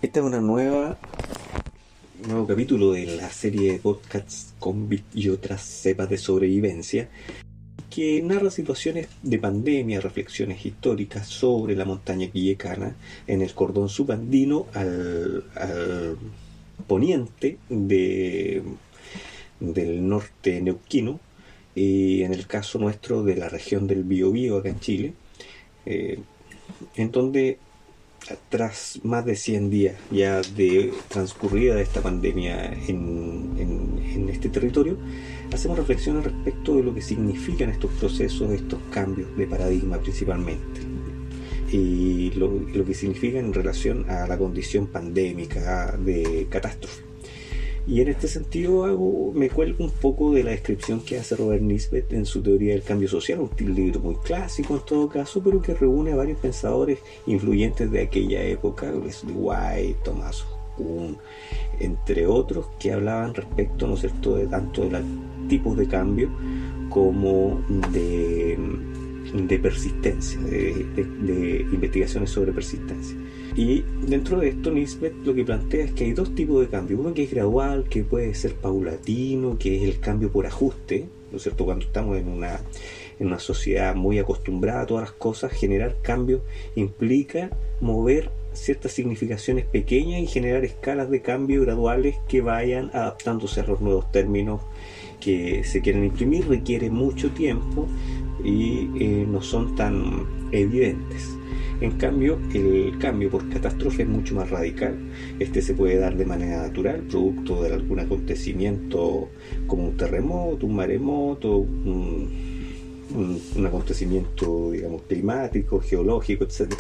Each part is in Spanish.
Esta es un nuevo capítulo de la serie de podcasts COVID y otras cepas de sobrevivencia, que narra situaciones de pandemia, reflexiones históricas sobre la montaña quillecana en el cordón subandino al poniente del norte neuquino, y en el caso nuestro de la región del Biobío acá en Chile, en donde tras más de 100 días ya de transcurrida de esta pandemia en este territorio, hacemos reflexiones respecto de lo que significan estos procesos, estos cambios de paradigma principalmente, y lo que significan en relación a la condición pandémica de catástrofe. Y en este sentido me cuelgo un poco de la descripción que hace Robert Nisbet en su teoría del cambio social, un libro muy clásico en todo caso, pero que reúne a varios pensadores influyentes de aquella época, Leslie White, Thomas Kuhn, entre otros, que hablaban respecto, ¿no es cierto?, de tanto de los tipos de cambio como de persistencia, de investigaciones sobre persistencia. Y dentro de esto Nisbet lo que plantea es que hay dos tipos de cambio: uno que es gradual, que puede ser paulatino, que es el cambio por ajuste, ¿no es cierto? Cuando estamos en una sociedad muy acostumbrada a todas las cosas, generar cambios implica mover ciertas significaciones pequeñas y generar escalas de cambio graduales que vayan adaptándose a los nuevos términos que se quieren imprimir. Requiere mucho tiempo y no son tan evidentes. En cambio, el cambio por catástrofe es mucho más radical. Este se puede dar de manera natural, producto de algún acontecimiento como un terremoto, un maremoto, un acontecimiento, digamos, climático, geológico, etc.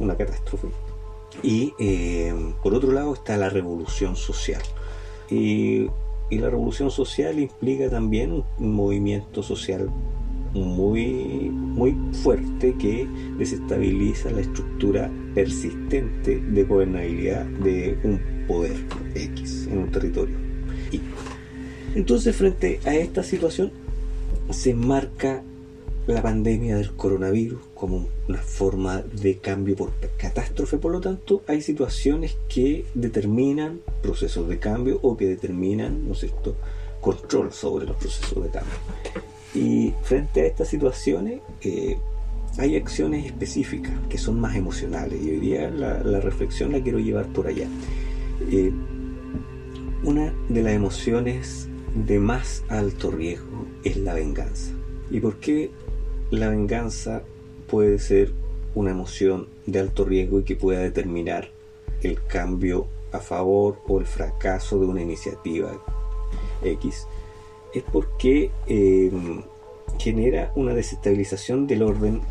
Una catástrofe. Y por otro lado está la revolución social. Y la revolución social implica también un movimiento social muy fuerte que desestabiliza la estructura persistente de gobernabilidad de un poder X en un territorio. Y entonces, frente a esta situación, se enmarca la pandemia del coronavirus como una forma de cambio por catástrofe. Por lo tanto, hay situaciones que determinan procesos de cambio o que determinan, ¿no es cierto?, control sobre los procesos de cambio. Y frente a estas situaciones hay acciones específicas que son más emocionales, y hoy día la reflexión la quiero llevar por allá. Una de las emociones de más alto riesgo es la venganza. ¿Y por qué la venganza puede ser una emoción de alto riesgo y que pueda determinar el cambio a favor o el fracaso de una iniciativa X? Es porque genera una desestabilización del orden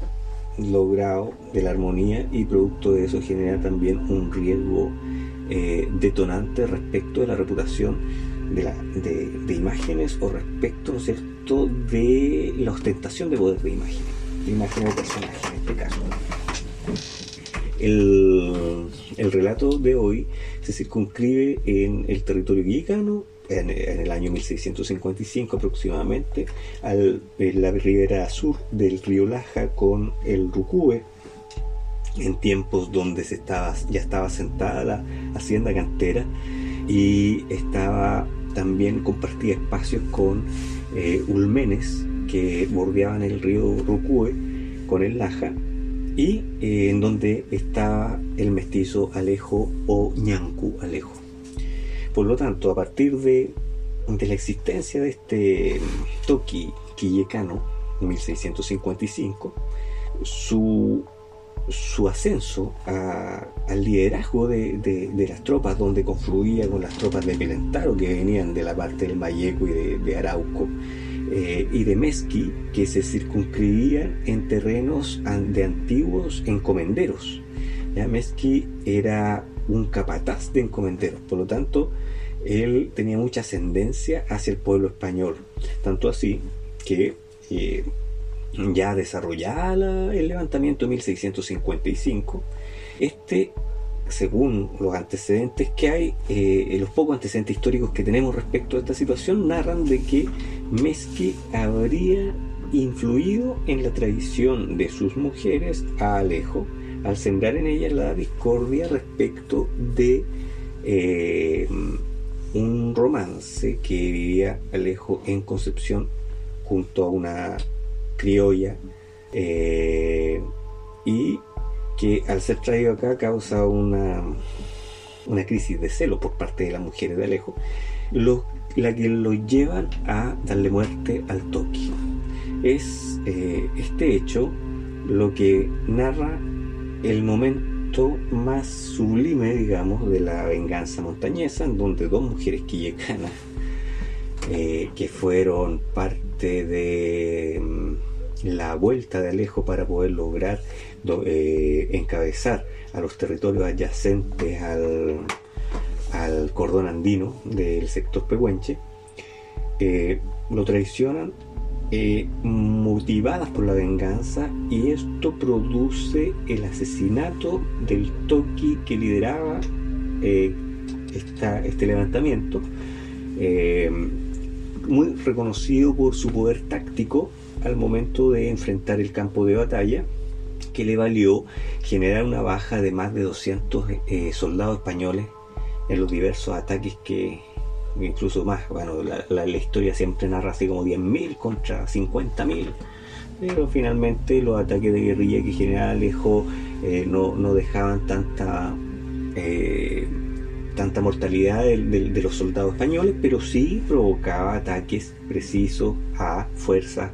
logrado, de la armonía, y producto de eso genera también un riesgo detonante respecto de la reputación de imágenes, o respecto, ¿no es cierto?, de la ostentación de poder de imagen o personaje en este caso. El relato de hoy se circunscribe en el territorio quillecano, en el año 1655 aproximadamente, en la ribera sur del río Laja con el Rucúe, en tiempos donde ya estaba sentada la hacienda cantera, y también compartía espacios con ulmenes que bordeaban el río Rucúe con el Laja, y en donde estaba el mestizo Alejo o Ñancu Alejo. Por lo tanto, a partir de la existencia de este toqui quillecano en 1655, su ascenso al liderazgo de las tropas, donde confluía con las tropas de Pelentaro, que venían de la parte del Mayeco y de Arauco, y de Mezqui, que se circunscribían en terrenos de antiguos encomenderos. Ya Mezqui era un capataz de encomenderos, por lo tanto él tenía mucha ascendencia hacia el pueblo español, tanto así que ya desarrollada el levantamiento de 1655, según los antecedentes que hay, los pocos antecedentes históricos que tenemos respecto a esta situación, narran de que Mezqui habría influido en la tradición de sus mujeres a Alejo al sembrar en ella la discordia respecto de un romance que vivía Alejo en Concepción junto a una criolla, y que al ser traído acá causa una crisis de celo por parte de las mujeres de Alejo, la que lo llevan a darle muerte al Toki. Es este hecho lo que narra el momento más sublime, digamos, de la venganza montañesa, en donde dos mujeres quillecanas, que fueron parte de la vuelta de Alejo para poder lograr encabezar a los territorios adyacentes al cordón andino del sector pehuenche, lo traicionan, motivadas por la venganza, y esto produce el asesinato del Toki que lideraba este levantamiento, muy reconocido por su poder táctico al momento de enfrentar el campo de batalla, que le valió generar una baja de más de 200 soldados españoles en los diversos ataques, que incluso más, bueno, la historia siempre narra así como 10.000 contra 50.000, pero finalmente los ataques de guerrilla que generaba Alejo no dejaban tanta mortalidad de los soldados españoles, pero sí provocaba ataques precisos a fuerzas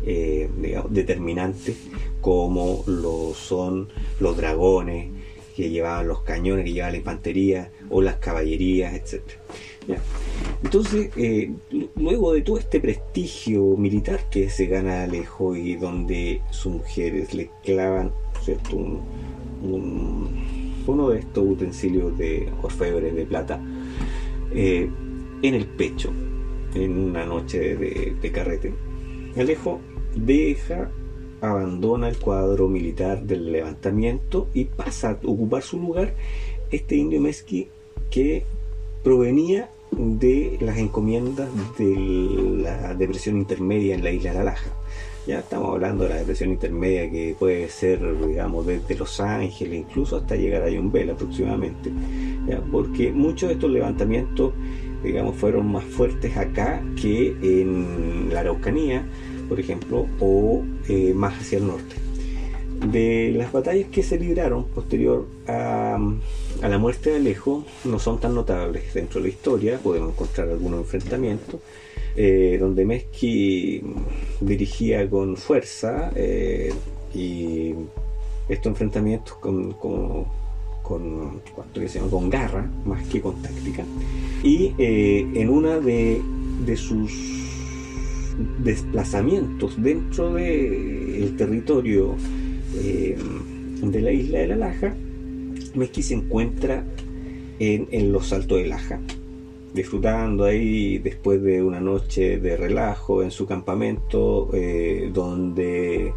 digamos, determinantes, como lo son los dragones que llevaban los cañones, que llevaba la infantería, o las caballerías, etc. ¿Ya? Entonces, luego de todo este prestigio militar que se gana Alejo, y donde sus mujeres le clavan, ¿cierto?, uno de estos utensilios de orfebre de plata en el pecho, en una noche de carrete, Alejo abandona el cuadro militar del levantamiento y pasa a ocupar su lugar este indio Mesqui, que provenía de las encomiendas de la depresión intermedia en la isla de La Laja. Ya estamos hablando de la depresión intermedia, que puede ser, digamos, desde Los Ángeles incluso hasta llegar a Yumbel aproximadamente, ¿ya? Porque muchos de estos levantamientos, digamos, fueron más fuertes acá que en la Araucanía, por ejemplo, o más hacia el norte. De las batallas que se libraron posterior a la muerte de Alejo, no son tan notables dentro de la historia. Podemos encontrar algunos enfrentamientos donde Mesqui dirigía con fuerza, y estos enfrentamientos con garra más que con táctica, y en una de sus desplazamientos dentro del territorio de la isla de La Laja, Mesqui se encuentra en los Altos de Laja, disfrutando ahí después de una noche de relajo en su campamento, donde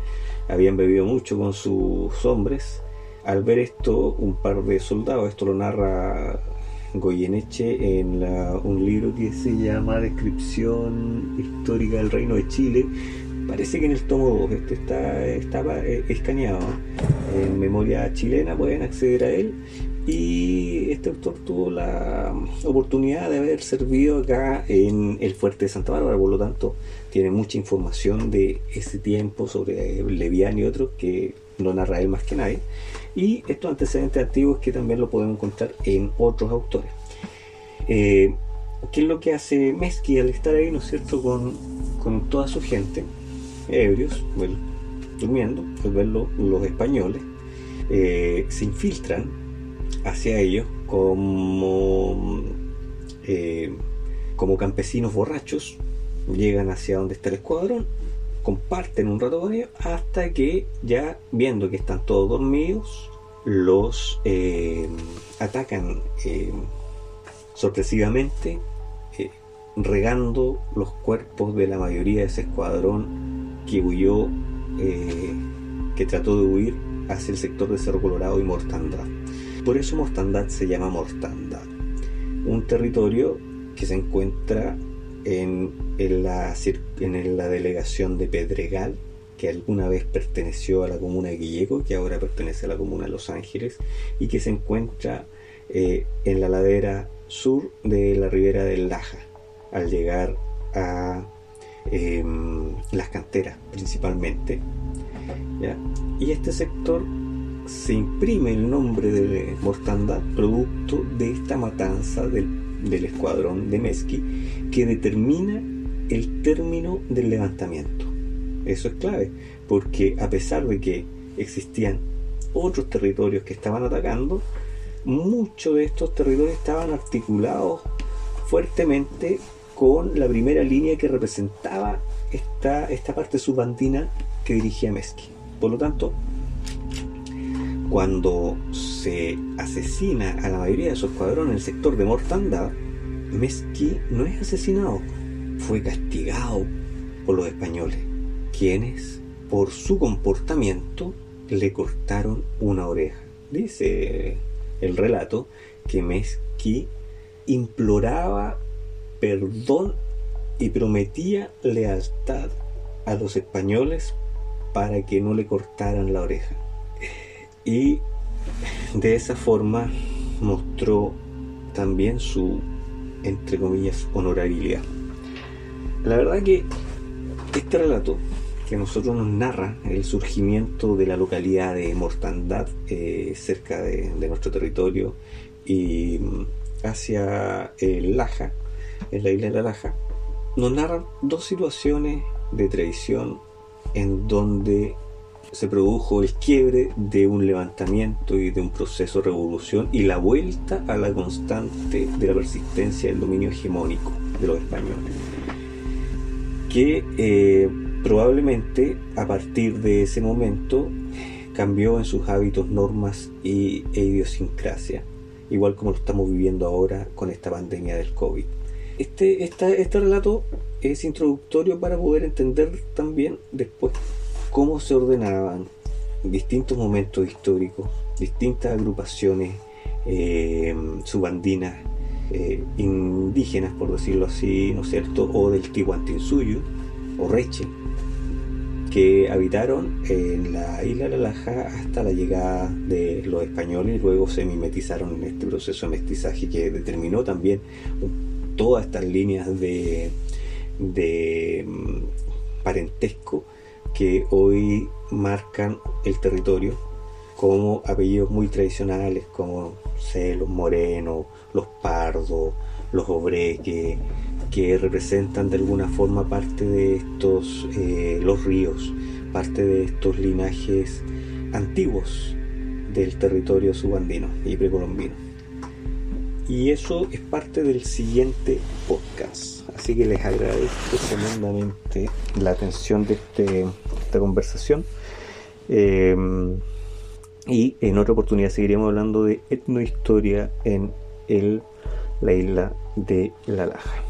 habían bebido mucho con sus hombres. Al ver esto, un par de soldados, esto lo narra Goyeneche en un libro que se llama Descripción Histórica del Reino de Chile, parece que en el tomo 2, estaba escaneado en Memoria Chilena, pueden acceder a él, y este autor tuvo la oportunidad de haber servido acá en el fuerte de Santa Bárbara, por lo tanto tiene mucha información de ese tiempo sobre Levián y otros que lo narra él más que nadie, y estos antecedentes antiguos que también lo podemos encontrar en otros autores. ¿Qué es lo que hace Mesqui al estar ahí, ¿no es cierto?, con toda su gente, ebrios, bueno, durmiendo? Al verlo los españoles, se infiltran hacia ellos como campesinos borrachos, llegan hacia donde está el escuadrón, comparten un rato con ellos, hasta que, ya viendo que están todos dormidos, los atacan sorpresivamente, regando los cuerpos de la mayoría de ese escuadrón que huyó, que trató de huir hacia el sector de Cerro Colorado y Mortandad. Por eso Mortandad se llama Mortandad, un territorio que se encuentra en la delegación de Pedregal, que alguna vez perteneció a la comuna de Quilleco, que ahora pertenece a la comuna de Los Ángeles, y que se encuentra en la ladera sur de la ribera del Laja, al llegar a las canteras principalmente, ¿ya? Y este sector se imprime el nombre de Mortandad producto de esta matanza del escuadrón de Mezqui, que determina el término del levantamiento. Eso es clave, porque a pesar de que existían otros territorios que estaban atacando, muchos de estos territorios estaban articulados fuertemente con la primera línea que representaba esta parte subandina que dirigía Mezqui. Por lo tanto, cuando se asesina a la mayoría de su escuadrón en el sector de Mortandad, Mezqui no es asesinado, fue castigado por los españoles, quienes por su comportamiento le cortaron una oreja. Dice el relato que Mezqui imploraba perdón y prometía lealtad a los españoles para que no le cortaran la oreja, y de esa forma mostró también su, entre comillas, honorabilidad. La verdad que este relato que a nosotros nos narra el surgimiento de la localidad de Mortandad, cerca de nuestro territorio y hacia el Laja, en la isla de la Laja, nos narran dos situaciones de traición en donde se produjo el quiebre de un levantamiento y de un proceso de revolución y la vuelta a la constante de la persistencia del dominio hegemónico de los españoles, que probablemente a partir de ese momento cambió en sus hábitos, normas e idiosincrasia, igual como lo estamos viviendo ahora con esta pandemia del COVID. Este relato es introductorio para poder entender también después cómo se ordenaban distintos momentos históricos, distintas agrupaciones subandinas, indígenas, por decirlo así, ¿no es cierto?, o del Tihuantinsuyo o Reche, que habitaron en la isla de la Laja hasta la llegada de los españoles, y luego se mimetizaron en este proceso de mestizaje que determinó también todas estas líneas de parentesco que hoy marcan el territorio, como apellidos muy tradicionales como los Morenos, los Pardos, los Obreque, que representan de alguna forma parte de estos, los Ríos, parte de estos linajes antiguos del territorio subandino y precolombino. Y eso es parte del siguiente podcast. Así que les agradezco tremendamente la atención de esta conversación. Y en otra oportunidad seguiremos hablando de etnohistoria en la isla de La Laja.